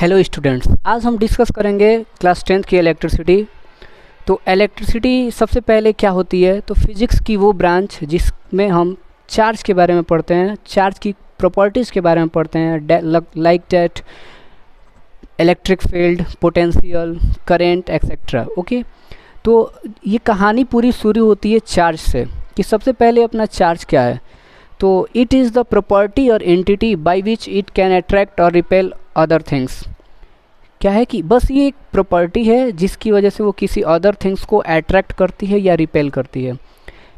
Hello students, आज हम discuss करेंगे क्लास 10th की इलेक्ट्रिसिटी। तो इलेक्ट्रिसिटी सबसे पहले क्या होती है, तो फिज़िक्स की वो ब्रांच जिसमें हम चार्ज के बारे में पढ़ते हैं, चार्ज की प्रॉपर्टीज़ के बारे में पढ़ते हैं, like that electric field, potential, current etcetera. Okay, तो ये कहानी पूरी शुरू होती है चार्ज से कि सबसे पहले अपना चार्ज क्या है। तो इट इज़ द प्रॉपर्टी और entity by which it can attract और रिपेल अदर थिंग्स। क्या है कि बस ये एक प्रॉपर्टी है जिसकी वजह से वो किसी अदर थिंग्स को अट्रैक्ट करती है या रिपेल करती है।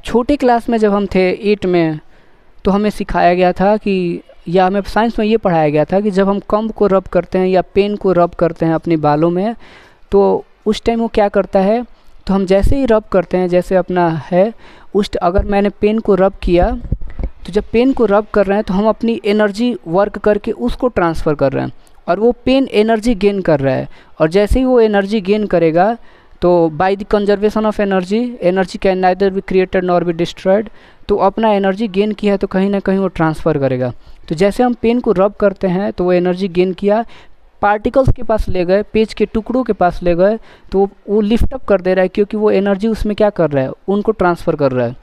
छोटे क्लास में जब हम थे 8 में, तो हमें सिखाया गया था कि, या हमें साइंस में ये पढ़ाया गया था कि जब हम कम्ब को रब करते हैं या पेन को रब करते हैं अपने बालों में, तो उस टाइम वो क्या करता है, तो हम जैसे ही रब करते हैं, जैसे अपना है अगर मैंने पेन को रब किया, तो जब पेन को रब कर रहे हैं तो हम अपनी एनर्जी वर्क करके उसको ट्रांसफ़र कर रहे हैं और वो पेन एनर्जी गेन कर रहा है। और जैसे ही वो एनर्जी गेन करेगा, तो by the conservation of energy can neither be created nor be destroyed. तो अपना एनर्जी गेन किया है तो कहीं ना कहीं वो ट्रांसफ़र करेगा। तो जैसे हम पेन को रब करते हैं तो वो एनर्जी गेन किया, पार्टिकल्स के पास ले गए, पेज के टुकड़ों के पास ले गए, तो वो लिफ्ट अप कर दे रहा है क्योंकि वो एनर्जी उसमें क्या कर रहा है, उनको ट्रांसफ़र कर रहा है।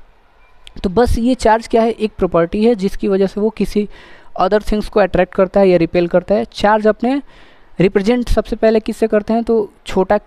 तो बस ये चार्ज क्या है, एक प्रॉपर्टी है जिसकी वजह से वो किसी अदर थिंग्स को अट्रैक्ट करता है या रिपेल करता है। चार्ज अपने रिप्रेजेंट सबसे पहले किससे करते हैं, तो छोटा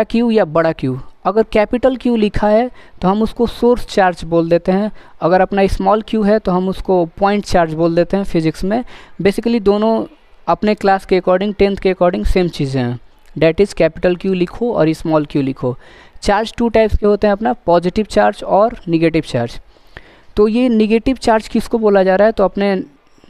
क्यू या बड़ा क्यू। अगर कैपिटल क्यू लिखा है तो हम उसको सोर्स चार्ज बोल देते हैं, अगर अपना स्मॉल क्यू है तो हम उसको पॉइंट चार्ज बोल देते हैं फिजिक्स में। बेसिकली दोनों अपने क्लास के अकॉर्डिंग, 10th के अकॉर्डिंग सेम चीज़ें हैं। डैट इज़ कैपिटल क्यू लिखो और स्मॉल क्यू लिखो। चार्ज 2 टाइप्स के होते हैं, अपना पॉजिटिव चार्ज और निगेटिव चार्ज। तो ये निगेटिव चार्ज किसको बोला जा रहा है, तो अपने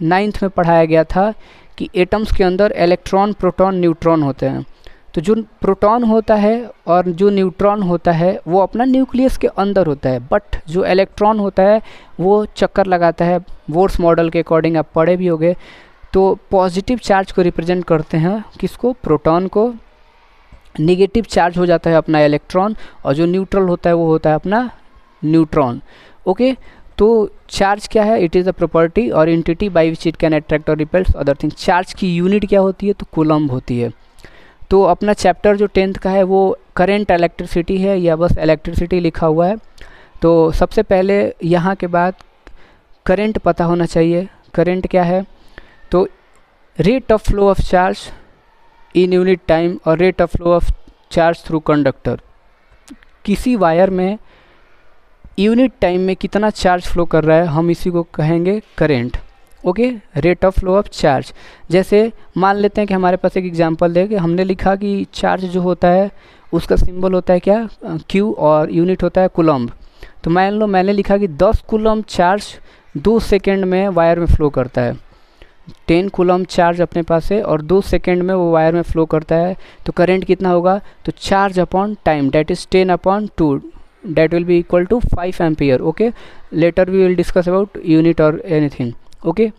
9th में पढ़ाया गया था कि एटम्स के अंदर इलेक्ट्रॉन, प्रोटॉन, न्यूट्रॉन होते हैं। तो जो प्रोटॉन होता है और जो न्यूट्रॉन होता है वो अपना न्यूक्लियस के अंदर होता है, बट जो इलेक्ट्रॉन होता है वो चक्कर लगाता है। बोर्स मॉडल के अकॉर्डिंग आप पढ़े भी होंगे। तो पॉजिटिव चार्ज को रिप्रेजेंट करते हैं किसको, प्रोटॉन को। निगेटिव चार्ज हो जाता है अपना इलेक्ट्रॉन, और जो न्यूट्रल होता है वो होता है अपना न्यूट्रॉन। ओके, तो चार्ज क्या है, इट इज़ अ प्रॉपर्टी और entity by which it can attract और रिपेल्स अदर थिंग। चार्ज की यूनिट क्या होती है, तो कूलम्ब होती है। तो अपना चैप्टर जो 10th का है वो करेंट इलेक्ट्रिसिटी है, या बस इलेक्ट्रिसिटी लिखा हुआ है। तो सबसे पहले यहाँ के बाद करेंट पता होना चाहिए। करेंट क्या है, तो rate of flow of charge in unit time और rate of flow of charge through conductor. किसी वायर में यूनिट टाइम में कितना चार्ज फ्लो कर रहा है, हम इसी को कहेंगे current. Okay, rate of flow of charge. जैसे मान लेते हैं कि हमारे पास एक एग्जांपल दें कि हमने लिखा कि चार्ज जो होता है उसका सिंबल होता है क्या, क्यू, और यूनिट होता है कूलम्ब। तो मान लो मैंने लिखा कि 10 कूलम्ब चार्ज 2 सेकेंड में वायर में फ़्लो करता है। 10 कूलम्ब चार्ज अपने पास है और 2 सेकेंड में वो वायर में फ़्लो करता है। तो करंट कितना होगा, तो charge upon time, that is 10/2, that will be equal to 5 ampere. Okay, later we will discuss about unit or anything. Okay,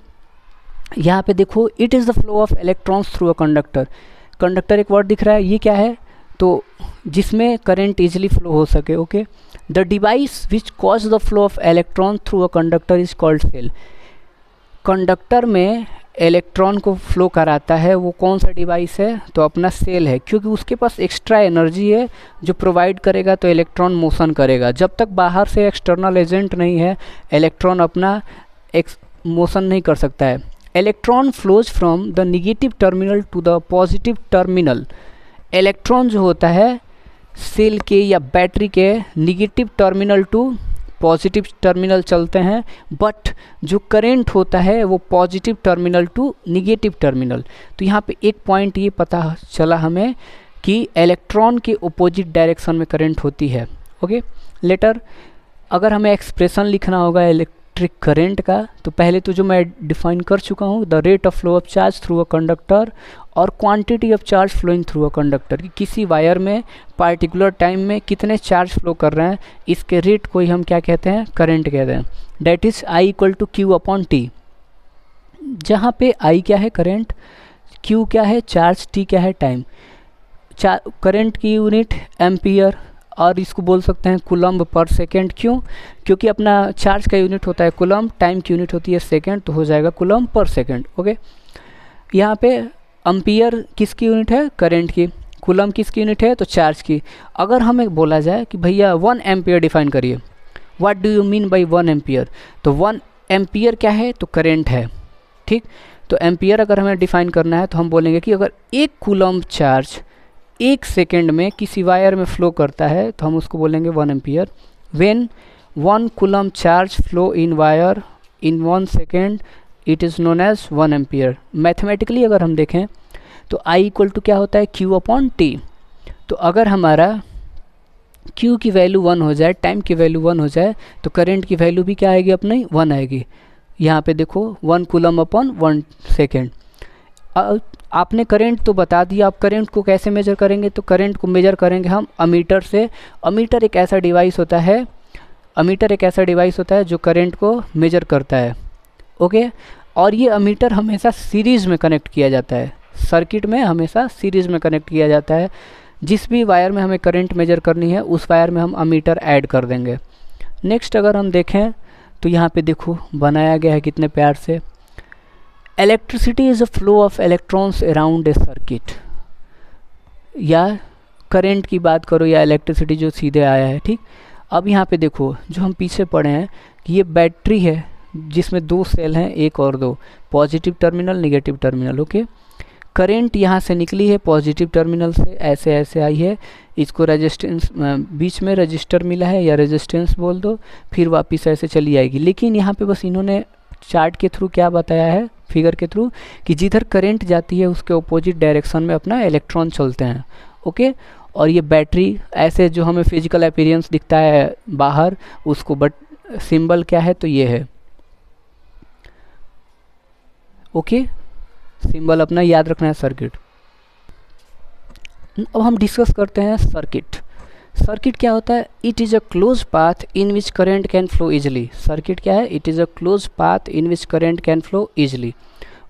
यहाँ पे देखो, it is the flow of electrons through a conductor. Conductor एक word दिख रहा है, ये क्या है, तो जिसमें करंट इजीली फ्लो हो सके। Okay, the device which cause the flow of electron through a conductor is called cell. Conductor में इलेक्ट्रॉन को फ्लो कराता है वो कौन सा डिवाइस है, तो अपना सेल है, क्योंकि उसके पास एक्स्ट्रा एनर्जी है जो प्रोवाइड करेगा तो इलेक्ट्रॉन मोशन करेगा। जब तक बाहर से एक्सटर्नल एजेंट नहीं है, इलेक्ट्रॉन अपना मोशन नहीं कर सकता है। Electron flows from the negative terminal to the positive terminal. Electron जो होता है सेल के या बैटरी के negative terminal to positive terminal चलते हैं, बट जो करंट होता है वो positive terminal to negative terminal. तो यहाँ पे एक पॉइंट ये पता चला हमें कि इलेक्ट्रॉन के अपोजिट डायरेक्शन में करंट होती है। ओके, लेटर अगर हमें एक्सप्रेशन लिखना होगा इलेक्ट्रिक करंट का, तो पहले तो जो मैं डिफाइन कर चुका हूँ, the rate of flow of charge through a conductor और quantity of charge flowing through a conductor, कि किसी वायर में पार्टिकुलर टाइम में कितने चार्ज फ्लो कर रहे हैं, इसके रेट को ही हम क्या कहते हैं, करंट कहते हैं। डैट इज़ I = Q/T, जहाँ पे I क्या है, करंट, Q क्या है, चार्ज, T क्या है, टाइम। करंट की यूनिट एम्पियर, और इसको बोल सकते हैं कूलम्ब पर सेकेंड। क्यों, क्योंकि अपना चार्ज का यूनिट होता है कूलम्ब, टाइम की यूनिट होती है सेकेंड, तो हो जाएगा कूलम्ब पर सेकेंड। ओके, यहाँ पे एम्पियर किसकी यूनिट है? करंट की। कूलम किसकी यूनिट है? तो चार्ज की। अगर हमें बोला जाए कि भैया 1 एम्पियर डिफाइन करिए, what do you mean by 1 ampere? तो 1 एम्पियर क्या है? तो करंट है, ठीक। तो एम्पियर अगर हमें डिफाइन करना है तो हम बोलेंगे कि अगर 1 कूलम चार्ज 1 सेकेंड में किसी वायर में फ्लो करता है तो हम उसको बोलेंगे 1 ampere. When 1 coulomb charge flow in wire in 1 second it is known as 1 ampere. Mathematically अगर हम देखें तो I इक्वल टू क्या होता है? Q upon T. तो अगर हमारा Q की वैल्यू 1 हो जाए, टाइम की वैल्यू 1 हो जाए, तो करंट की वैल्यू भी क्या आएगी अपनी? 1 आएगी। यहाँ पे देखो 1 कूलम अपॉन 1 सेकेंड। आपने करंट तो बता दिया, आप करंट को कैसे मेजर करेंगे? तो करंट को मेजर करेंगे हम अमीटर से। अमीटर एक ऐसा डिवाइस होता है, अमीटर एक ऐसा डिवाइस होता है जो करंट को मेजर करता है, ओके। और ये अमीटर हमेशा सीरीज़ में कनेक्ट किया जाता है, सर्किट में हमेशा सीरीज़ में कनेक्ट किया जाता है। जिस भी वायर में हमें करंट मेजर करनी है उस वायर में हम अमीटर ऐड कर देंगे। नेक्स्ट अगर हम देखें तो यहाँ पे देखो बनाया गया है कितने प्यार से। Electricity is a flow of electrons around a circuit. या करंट की बात करो या इलेक्ट्रिसिटी जो सीधे आया है, ठीक। अब यहाँ पे देखो जो हम पीछे पढ़े हैं कि ये बैटरी है जिसमें 2 सेल हैं, 1 और 2, positive terminal negative terminal, okay. Current यहाँ से निकली है पॉजिटिव टर्मिनल से, ऐसे ऐसे आई है, इसको रेजिस्टेंस बीच में रजिस्टर मिला है या रेजिस्टेंस बोल दो, फिर वापस ऐसे चली आएगी। लेकिन यहाँ पे बस इन्होंने चार्ट के थ्रू क्या बताया है, फिगर के थ्रू, कि जिधर करंट जाती है उसके अपोजिट डायरेक्शन में अपना इलेक्ट्रॉन चलते हैं, ओके। और ये बैटरी ऐसे जो हमें फिजिकल अपीयरेंस दिखता है बाहर उसको, बट सिंबल क्या है? तो ये है, ओके। सिंबल अपना याद रखना है, सर्किट। अब हम डिस्कस करते हैं सर्किट। सर्किट क्या होता है? It is a close path in which current can flow easily. Circuit क्या है? It is a close path in which current can flow easily,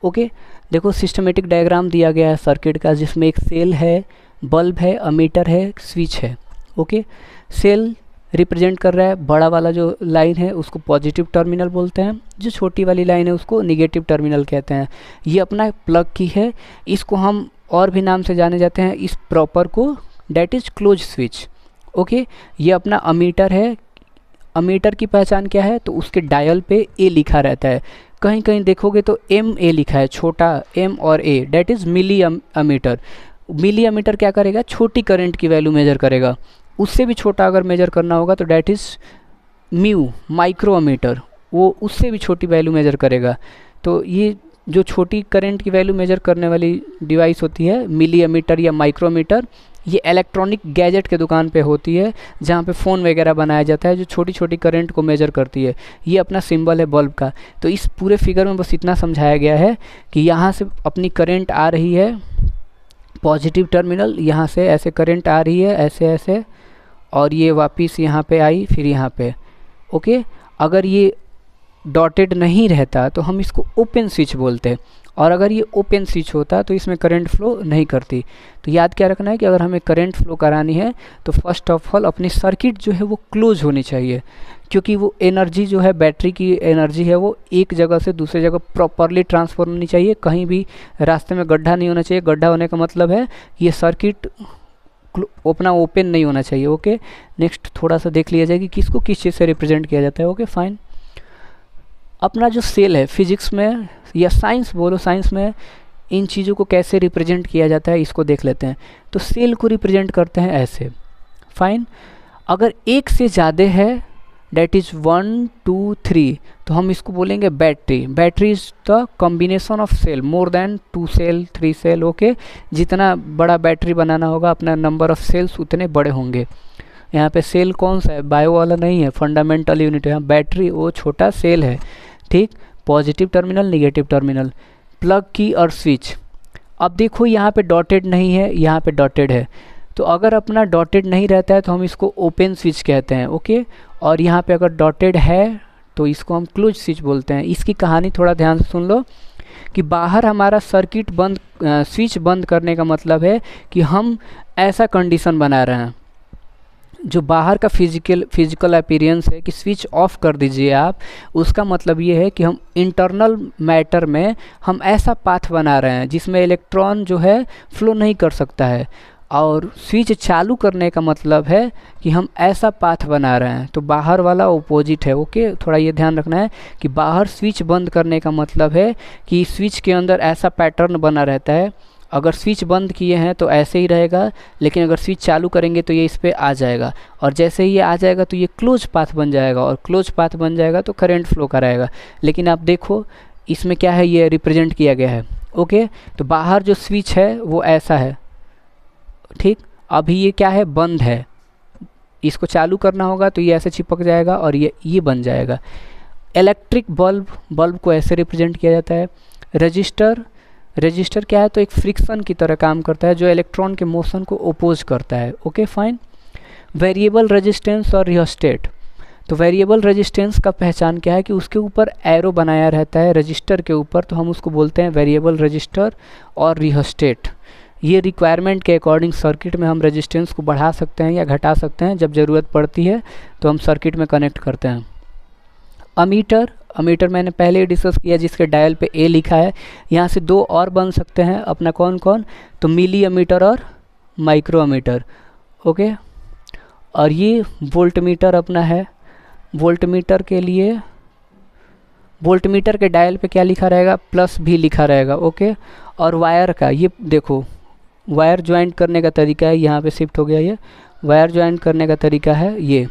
okay. देखो सिस्टमेटिक डायग्राम दिया गया है सर्किट का, जिसमें एक सेल है, बल्ब है, अमीटर है, स्विच है, ओके। सेल रिप्रेजेंट कर रहा है, बड़ा वाला जो लाइन है उसको पॉजिटिव टर्मिनल बोलते हैं, जो छोटी वाली लाइन है उसको नेगेटिव टर्मिनल कहते हैं। ये अपना प्लग की है, इसको हम और भी नाम से जाने जाते हैं, इस प्रॉपर को, that is close switch, okay. ये अपना अमीटर है। अमीटर की पहचान क्या है? तो उसके डायल पे ए लिखा रहता है, कहीं कहीं देखोगे तो एम ए लिखा है, छोटा एम और A, that is milli ammeter. Milli ammeter क्या करेगा? छोटी करंट की वैल्यू मेजर करेगा। उससे भी छोटा अगर मेजर करना होगा तो that is mu, micro ammeter, वो उससे भी छोटी वैल्यू मेजर करेगा। तो ये जो छोटी करंट की वैल्यू मेजर करने वाली डिवाइस होती है, मिली अमीटर या माइक्रोमीटर, ये इलेक्ट्रॉनिक गैजेट के दुकान पे होती है, जहाँ पे फ़ोन वगैरह बनाया जाता है, जो छोटी छोटी करंट को मेजर करती है। ये अपना सिंबल है बल्ब का। तो इस पूरे फिगर में बस इतना समझाया गया है कि यहाँ से अपनी करंट आ रही है पॉजिटिव टर्मिनल, यहाँ से ऐसे करंट आ रही है ऐसे ऐसे, और ये वापस यहाँ पे आई, फिर यहाँ पे, ओके। अगर ये डॉटेड नहीं रहता तो हम इसको ओपन स्विच बोलते हैं, और अगर ये ओपन स्विच होता तो इसमें करंट फ्लो नहीं करती। तो याद क्या रखना है कि अगर हमें करंट फ्लो करानी है तो फर्स्ट ऑफ ऑल अपनी सर्किट जो है वो क्लोज होनी चाहिए, क्योंकि वो एनर्जी जो है, बैटरी की एनर्जी है, वो एक जगह से दूसरे जगह प्रॉपरली ट्रांसफर होनी चाहिए। कहीं भी रास्ते में गड्ढा नहीं होना चाहिए। गड्ढा होने का मतलब है ये सर्किट अपना ओपन नहीं होना चाहिए, ओके। नेक्स्ट थोड़ा सा देख लिया जाए कि किसको किस चीज़ से रिप्रेजेंट किया जाता है, ओके फाइन। अपना जो सेल है, फिजिक्स में या साइंस बोलो, साइंस में इन चीज़ों को कैसे रिप्रेजेंट किया जाता है इसको देख लेते हैं। तो सेल को रिप्रेजेंट करते हैं ऐसे, फाइन। अगर एक से ज़्यादा है, डेट इज़ 1 2 3, तो हम इसको बोलेंगे battery. Battery is the combination of cell, more than 2 cell 3 cell, okay. जितना बड़ा बैटरी बनाना होगा अपना नंबर ऑफ सेल्स उतने बड़े होंगे। यहाँ पे सेल कौन सा है? बायो वाला नहीं है, फंडामेंटल यूनिट है। यहाँ बैटरी वो छोटा सेल है, ठीक। Positive terminal negative terminal, plug की और स्विच। अब देखो यहाँ पे डॉटेड नहीं है, यहाँ पे डॉटेड है। तो अगर अपना डॉटेड नहीं रहता है तो हम इसको ओपन स्विच कहते हैं, ओके। और यहाँ पे अगर डॉटेड है तो इसको हम क्लोज स्विच बोलते हैं। इसकी कहानी थोड़ा ध्यान से सुन लो कि बाहर हमारा सर्किट बंद, स्विच बंद करने का मतलब है कि हम ऐसा कंडीशन बना रहे हैं, जो बाहर का फिजिकल अपीयरेंस है कि स्विच ऑफ कर दीजिए आप, उसका मतलब ये है कि हम इंटरनल मैटर में हम ऐसा पाथ बना रहे हैं जिसमें इलेक्ट्रॉन जो है फ्लो नहीं कर सकता है, और स्विच चालू करने का मतलब है कि हम ऐसा पाथ बना रहे हैं। तो बाहर वाला ऑपोजिट है। ओके, थोड़ा ये ध्यान रखना है कि बाहर स्विच बंद करने का मतलब है कि स्विच के अंदर ऐसा पैटर्न बना रहता है। अगर स्विच बंद किए हैं तो ऐसे ही रहेगा, लेकिन अगर स्विच चालू करेंगे तो ये इस पर आ जाएगा, और जैसे ही ये आ जाएगा तो ये क्लोज पाथ बन जाएगा, और क्लोज पाथ बन जाएगा तो करंट फ्लो कराएगा। लेकिन आप देखो इसमें क्या है, ये रिप्रेजेंट किया गया है। ओके, तो बाहर जो स्विच है वो ऐसा है, ठीक। अभी ये क्या है, बंद है, इसको चालू करना होगा तो ये ऐसे चिपक जाएगा और ये बन जाएगा। इलेक्ट्रिक बल्ब को ऐसे रिप्रेजेंट किया जाता है। रजिस्टर क्या है, तो एक फ्रिक्शन की तरह काम करता है जो इलेक्ट्रॉन के मोशन को ओपोज करता है। Okay fine. वेरिएबल रेजिस्टेंस और रियोस्टेट। तो वेरिएबल रेजिस्टेंस का पहचान क्या है कि उसके ऊपर एरो बनाया रहता है रजिस्टर के ऊपर, तो हम उसको बोलते हैं वेरिएबल रजिस्टर और रियोस्टेट। ये रिक्वायरमेंट के अकॉर्डिंग सर्किट में हम रेजिस्टेंस को बढ़ा सकते हैं या घटा सकते हैं, जब ज़रूरत पड़ती है तो हम सर्किट में कनेक्ट करते हैं। अमीटर मैंने पहले ही डिस्कस किया, जिसके डायल पे ए लिखा है। यहाँ से दो और बन सकते हैं अपना, कौन कौन, तो मिली अमीटर और माइक्रो अमीटर। ओके, और ये वोल्टमीटर अपना है। वोल्टमीटर के लिए वोल्टमीटर के डायल पे क्या लिखा रहेगा, प्लस भी लिखा रहेगा। ओके, और वायर का ये देखो, वायर ज्वाइंट करने का तरीका है, यहाँ पे शिफ्ट हो गया, ये वायर ज्वाइंट करने का तरीका है ये।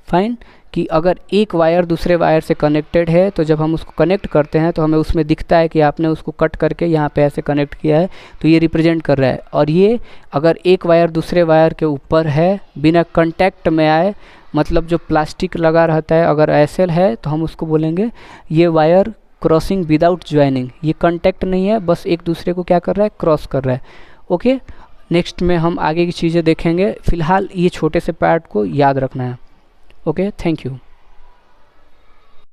फाइन, कि अगर एक वायर दूसरे वायर से कनेक्टेड है तो जब हम उसको कनेक्ट करते हैं तो हमें उसमें दिखता है कि आपने उसको कट करके यहाँ पे ऐसे कनेक्ट किया है, तो ये रिप्रेजेंट कर रहा है। और ये अगर एक वायर दूसरे वायर के ऊपर है बिना कांटेक्ट में आए, मतलब जो प्लास्टिक लगा रहता है, अगर ऐसे है तो हम उसको बोलेंगे ये वायर क्रॉसिंग विदाउट ज्वाइनिंग। ये कांटेक्ट नहीं है, बस एक दूसरे को क्या कर रहा है, क्रॉस कर रहा है। ओके, नेक्स्ट में हम आगे की चीज़ें देखेंगे, फ़िलहाल ये छोटे से पार्ट को याद रखना है। Okay, thank you.